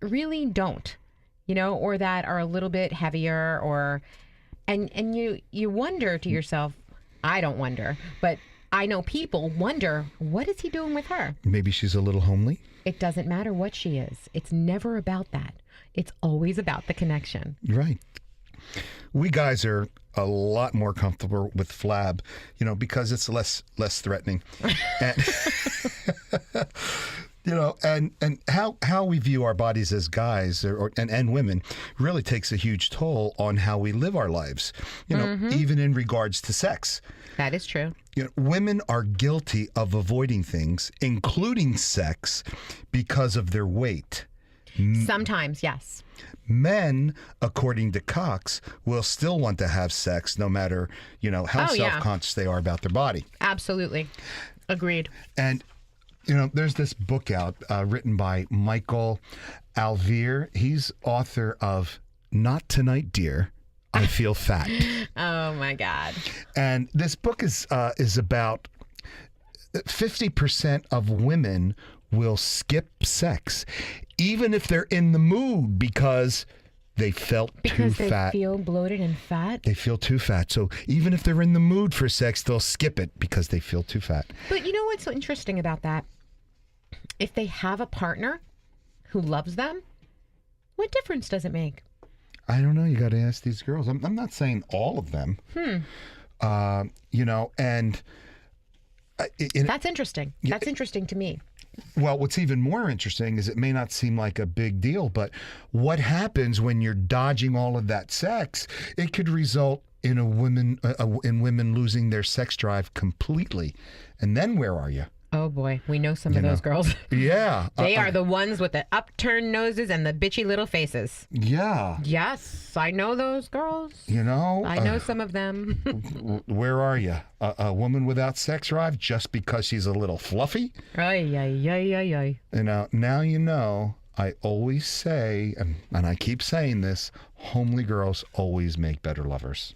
really don't, or that are a little bit heavier, and you wonder to yourself, I don't wonder, but I know people wonder, what is he doing with her?
Maybe she's a little homely.
It doesn't matter what she is. It's never about that. It's always about the connection.
Right. We guys are a lot more comfortable with flab, because it's less threatening. And, and how we view our bodies as guys and women really takes a huge toll on how we live our lives, even in regards to sex.
That is true.
Women are guilty of avoiding things, including sex, because of their weight.
Sometimes, yes.
Men, according to Cox, will still want to have sex no matter, how self-conscious they are about their body.
Absolutely. Agreed.
And, there's this book out written by Michael Alvear. He's author of Not Tonight, Dear, I Feel Fat.
Oh, my God.
And this book is about 50% of women will skip sex, even if they're in the mood, because they felt too fat.
Because they feel bloated and fat?
They feel too fat. So even if they're in the mood for sex, they'll skip it because they feel too fat.
But you know what's so interesting about that? If they have a partner who loves them, what difference does it make?
I don't know. You got to ask these girls. I'm not saying all of them. And...
That's interesting. That's interesting to me.
Well, what's even more interesting is it may not seem like a big deal, but what happens when you're dodging all of that sex? It could result in women losing their sex drive completely. And then where are you?
Oh boy, we know some of those girls.
Yeah.
They are the ones with the upturned noses and the bitchy little faces.
Yeah.
Yes, I know those girls. I know some of them.
Where are you? A woman without sex drive just because she's a little fluffy?
Ay, ay, ay, ay, ay.
Now I always say, and I keep saying this, homely girls always make better lovers.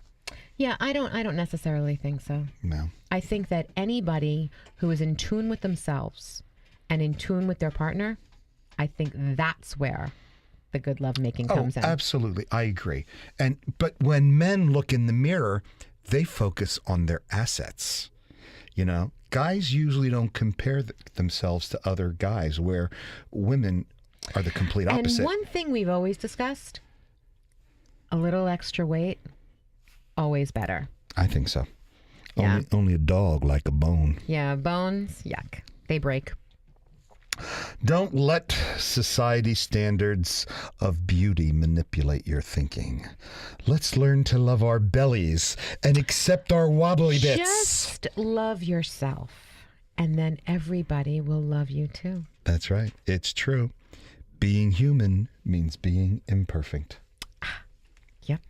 Yeah, I don't necessarily think so.
No.
I think that anybody who is in tune with themselves and in tune with their partner, I think that's where the good lovemaking comes in.
Absolutely. I agree. But when men look in the mirror, they focus on their assets. Guys usually don't compare themselves to other guys, where women are the complete opposite.
And one thing we've always discussed, a little extra weight, always better.
I think so.
Yeah.
Only a dog like a bone.
Yeah, bones, yuck. They break.
Don't let society standards of beauty manipulate your thinking. Let's learn to love our bellies and accept our wobbly bits.
Just love yourself, and then everybody will love you too.
That's right. It's true. Being human means being imperfect.
Yep.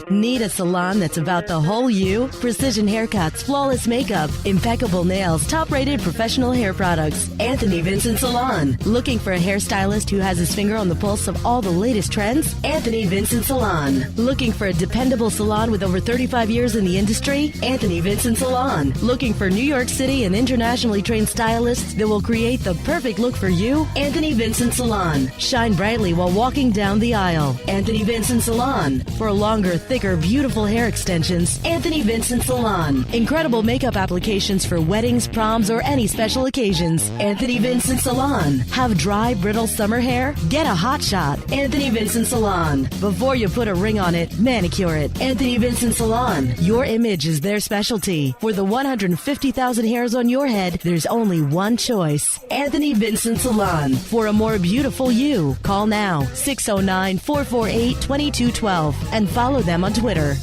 Need a salon that's about the whole you? Precision haircuts, flawless makeup, impeccable nails, top-rated professional hair products. Anthony Vincent Salon. Looking for a hairstylist who has his finger on the pulse of all the latest trends? Anthony Vincent Salon. Looking for a dependable salon with over 35 years in the industry? Anthony Vincent Salon. Looking for New York City and internationally trained stylists that will create the perfect look for you? Anthony Vincent Salon. Shine brightly while walking down the aisle. Anthony Vincent Salon. For a longer, thicker, beautiful hair extensions, Anthony Vincent Salon. Incredible makeup applications for weddings, proms, or any special occasions. Anthony Vincent Salon. Have dry, brittle summer hair? Get a hot shot. Anthony Vincent Salon. Before you put a ring on it, manicure it. Anthony Vincent Salon. Your image is their specialty. For the 150,000 hairs on your head, there's only one choice. Anthony Vincent Salon. For a more beautiful you, call now 609-448-2212 and follow them on Twitter.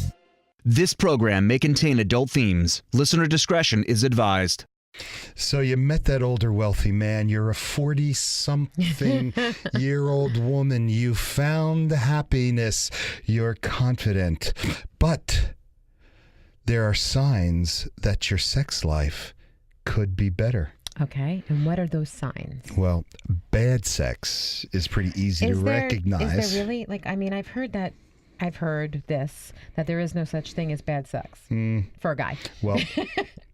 This program may contain adult themes. Listener discretion is advised.
So you met that older wealthy man. You're a 40-something-year-old woman. You found happiness. You're confident. But there are signs that your sex life could be better.
Okay, and what are those signs?
Well, bad sex is pretty easy to recognize.
Is there really? I've heard that. I've heard this, that there is no such thing as bad sex for a guy.
Well,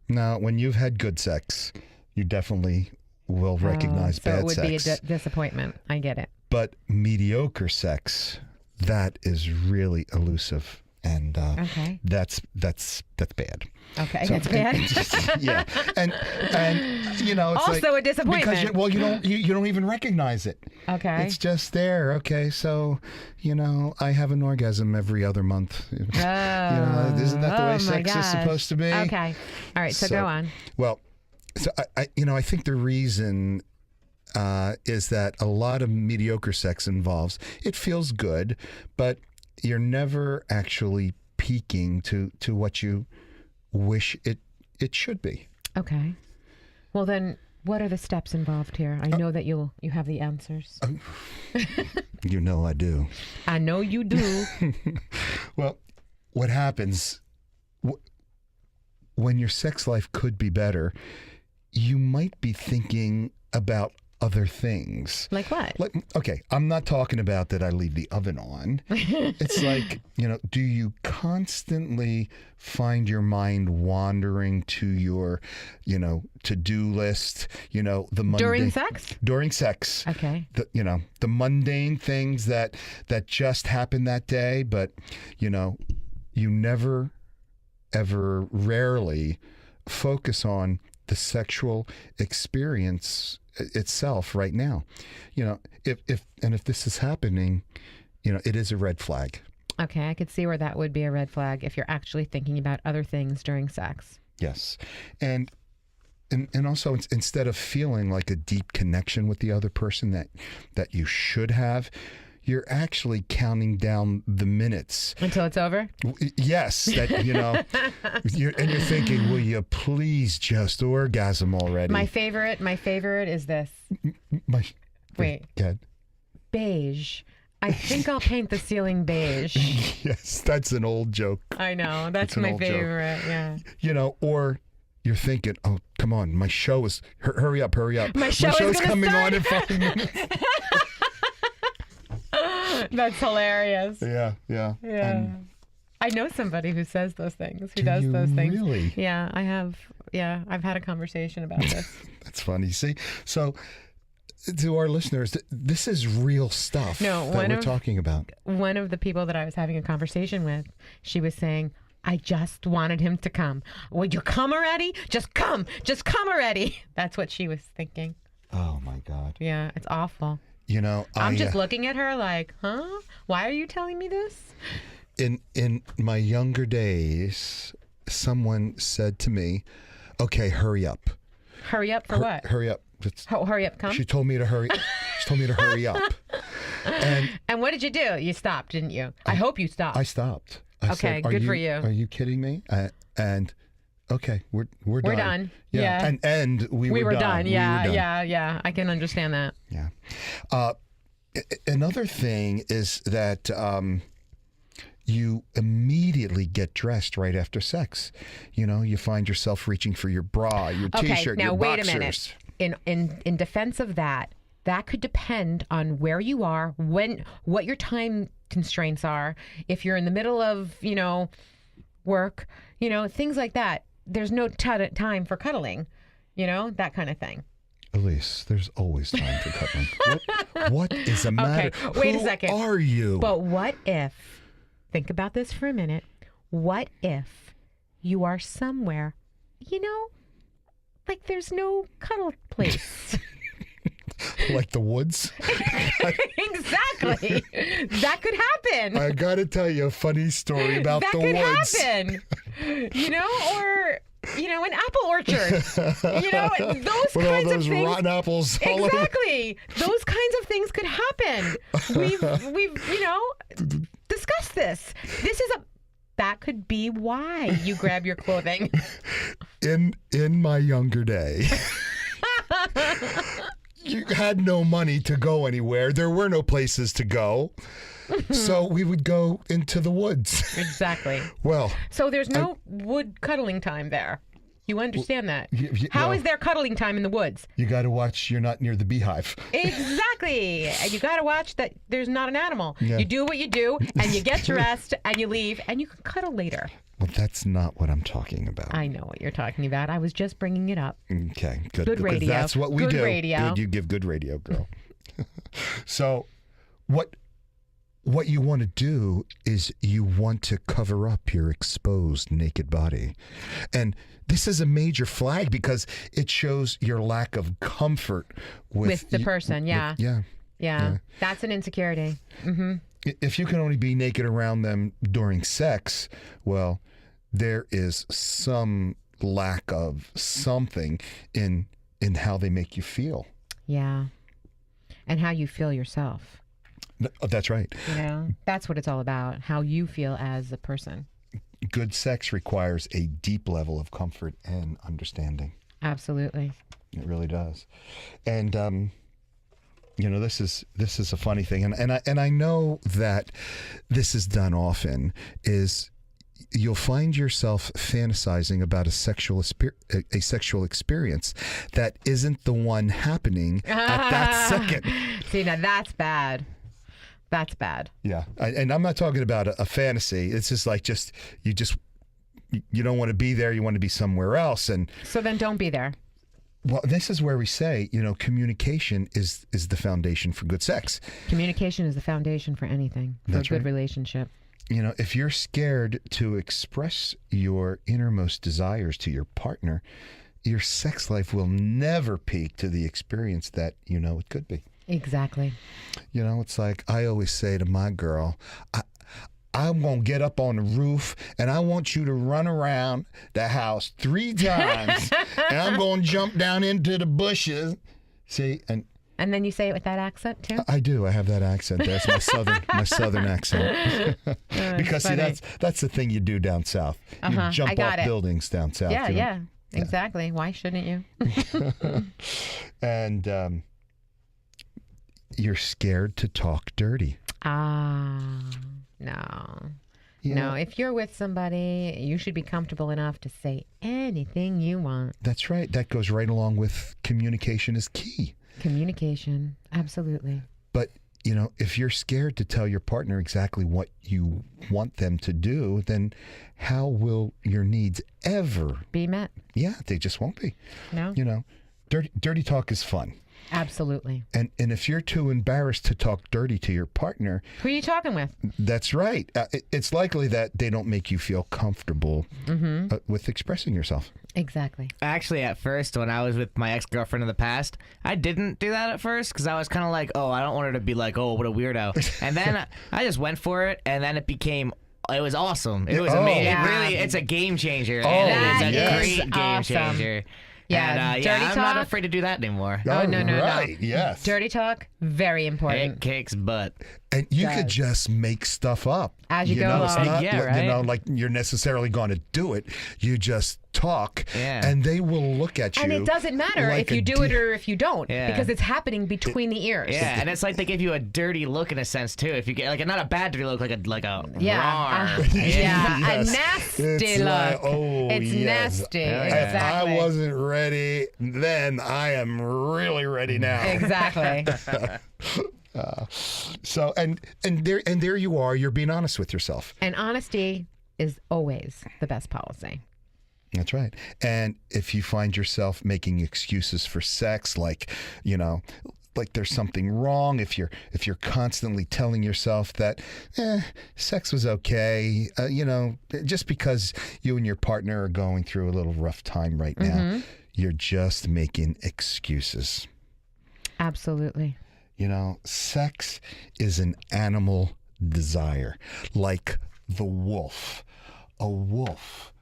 now, when you've had good sex, you definitely will recognize bad sex.
So it would be a disappointment. I get it.
But mediocre sex, that is really elusive. And
okay.
that's bad.
Okay,
so,
that's bad.
Yeah, and you know, it's
also a disappointment
because you don't even recognize it.
Okay,
it's just there. Okay, so I have an orgasm every other month. Isn't that the way sex is supposed to be?
Okay, all right. So go on.
Well, so I think the reason is that a lot of mediocre sex involves it feels good, but you're never actually peaking to what you wish it should be.
Okay. Well, then, what are the steps involved here? I know that you have the answers.
You know I do.
I know you do.
Well, what happens when your sex life could be better, you might be thinking about other things.
Like what?
Okay, I'm not talking about that I leave the oven on. It's like, do you constantly find your mind wandering to your, to-do list, the mundane...
During sex?
During sex.
Okay.
The mundane things that just happened that day, but, you never, ever, rarely focus on the sexual experience itself right now. If this is happening, it is a red flag.
Okay, I could see where that would be a red flag if you're actually thinking about other things during sex.
Yes. And also, instead of feeling like a deep connection with the other person that you should have, you're actually counting down the minutes
until it's over.
Yes, that you're thinking, will you please just orgasm already?
My favorite is this. Wait.
Good.
Beige. I think I'll paint the ceiling beige.
Yes, that's an old joke.
I know, that's my favorite.
Joke. Yeah. Or you're thinking, oh, come on, my show is hurry up.
My show's
coming on in 5 minutes.
That's hilarious.
Yeah.
I know somebody who says those things, who does those things.
Really?
Yeah, I have. Yeah, I've had a conversation about this.
That's funny. See, so to our listeners, this is real stuff that we're talking about.
One of the people that I was having a conversation with, she was saying, I just wanted him to come. Would you come already? Just come already. That's what she was thinking.
Oh my God.
Yeah, it's awful.
I'm
just looking at her like, huh? Why are you telling me this?
In my younger days, someone said to me, okay, hurry up.
Hurry up for what?
Hurry up.
Hurry up, come.
She told me to hurry. She told me to hurry up.
And what did you do? You stopped, didn't you? I hope you stopped.
I stopped. I said,
good for you.
Are you kidding me? And okay, we're done.
We're done.
Yeah. And we were done.
Yeah. I can understand that.
Yeah. Another thing is that you immediately get dressed right after sex. You find yourself reaching for your bra, your T-shirt,
now
your
wait
boxers.
a minute. In defense of that could depend on where you are, what your time constraints are. If you're in the middle of, work, things like that. There's no time for cuddling, that kind of thing.
Elise, there's always time for cuddling. What is the matter?
Okay, wait a second.
Who are you?
But what if, think about this for a minute, what if you are somewhere, like there's no cuddle place?
Like the woods?
Exactly. That could happen.
I got to tell you a funny story about the woods.
That could happen. Or... an apple orchard. Those
with
kinds
all those
of things.
Rotten apples. All over.
Exactly. Those kinds of things could happen. We've discussed this. That could be why you grab your clothing.
In my younger day, you had no money to go anywhere. There were no places to go. So we would go into the woods.
Exactly.
Well.
So there's no wood cuddling time there. You understand that? How is there cuddling time in the woods?
You got to watch you're not near the beehive.
Exactly. And you got to watch that there's not an animal.
Yeah.
You do what you do, and you get dressed, and you leave, and you can cuddle later.
Well, that's not what I'm talking about.
I know what you're talking about. I was just bringing it up.
Okay, good.
Good radio.
That's what we do.
Good radio.
You give good radio, girl. So, what you want to do is you want to cover up your exposed naked body. And this is a major flag because it shows your lack of comfort with
the person. Yeah.
Yeah.
That's an insecurity. Mm-hmm.
If you can only be naked around them during sex, well, there is some lack of something in how they make you feel.
Yeah. And how you feel yourself.
That's right.
That's what it's all about, how you feel as a person.
Good sex requires a deep level of comfort and understanding.
Absolutely.
It really does. And this is a funny thing, and I know that this is done often. Is you'll find yourself fantasizing about a sexual experience that isn't the one happening at that second.
See, now that's bad. That's bad.
Yeah, and I'm not talking about a fantasy. It's just like you don't want to be there. You want to be somewhere else, and
so then don't be there.
Well, this is where we say, communication is the foundation for good sex.
Communication is the foundation for anything, for
That's
a good
right.
relationship.
If you're scared to express your innermost desires to your partner, your sex life will never peak to the experience that it could be.
Exactly.
It's like I always say to my girl, I'm going to get up on the roof and I want you to run around the house 3 times and I'm going to jump down into the bushes. See, and
then you say it with that accent too?
I do. I have that accent. That's my southern accent. Because see, that's the thing you do down south. You jump off buildings down south.
Yeah. Exactly. Why shouldn't you?
And you're scared to talk dirty.
No. No, if you're with somebody, you should be comfortable enough to say anything you want.
That's right. That goes right along with communication is key.
Communication, absolutely.
But, if you're scared to tell your partner exactly what you want them to do, then how will your needs ever
be met?
Yeah, they just won't be.
No.
Dirty talk is fun.
Absolutely.
And if you're too embarrassed to talk dirty to your partner...
Who are you talking with?
That's right. It's likely that they don't make you feel comfortable with expressing yourself.
Exactly.
Actually, at first, when I was with my ex-girlfriend in the past, I didn't do that at first because I was kind of like, I don't want her to be like, what a weirdo. And then I just went for it, and then it was awesome. It was amazing.
Yeah.
Really, it's a game changer.
Oh,
and it's a
that
great
is
game
awesome.
changer.
Yeah,
And,
dirty
I'm
talk.
not afraid to do that anymore.
Oh, no.
Right, yes.
Dirty talk, very important.
It kicks butt.
And you could
Does.
just make stuff up.
As you go
know, it's
along.
not,
Yeah, right.
you know, like you're necessarily going to do it. You just talk, and they will look at you.
And it doesn't matter
like
if you
a
do it or if you don't,
Yeah.
because it's happening between the ears.
Yeah, and it's like they give you a dirty look in a sense too. If you get like not a bad dirty look, like a
Yeah,
rawr.
yeah,
Yes.
a nasty
It's
look.
like, oh,
it's
yes.
nasty.
Yeah.
If
Exactly.
I wasn't ready, then I am really ready now.
Exactly.
So and there you are. You're being honest with yourself.
And honesty is always the best policy.
That's right. And if you find yourself making excuses for sex, like, you know, like there's something wrong, if you're constantly telling yourself that sex was okay, you know, just because you and your partner are going through a little rough time right now, you're just making excuses.
Absolutely.
You know, sex is an animal desire, like the wolf. A wolf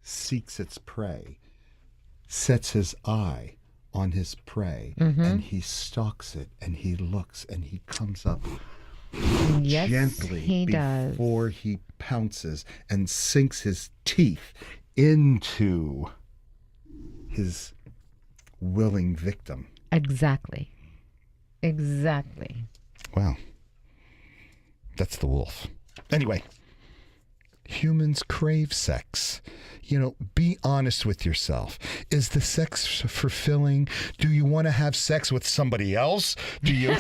seeks its prey, sets his eye on his prey, and he stalks it, and he looks, and he comes up
Yes,
gently
he does.
before he pounces and sinks his teeth into his willing victim.
Exactly. Exactly.
Wow. That's the wolf. Anyway, humans crave sex. You know, be honest with yourself. Is the sex fulfilling? Do you want to have sex with somebody else? Do you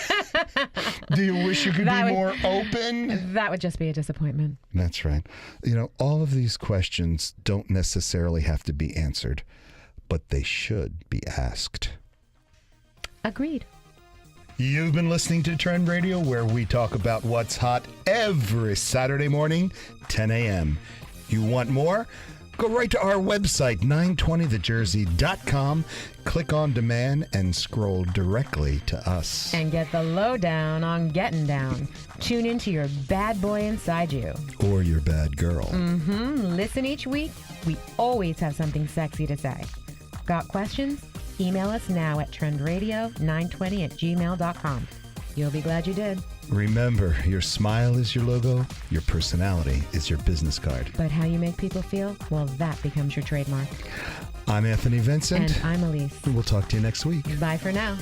wish you could be more open?
That would just be a disappointment.
That's right. You know, all of these questions don't necessarily have to be answered, but they should be asked.
Agreed.
You've been listening to Trend Radio, where we talk about what's hot every Saturday morning, 10 a.m. You want more? Go right to our website, 920thejersey.com, click on demand, and scroll directly to us.
And get the lowdown on getting down. Tune into your bad boy inside you.
Or your bad girl.
Listen each week. We always have something sexy to say. Got questions? Email us now at trendradio920@gmail.com. You'll be glad you did.
Remember, your smile is your logo, your personality is your business card.
But how you make people feel, well, that becomes your trademark.
I'm Anthony Vincent.
And I'm Elise.
We'll talk to you next week.
Bye for now.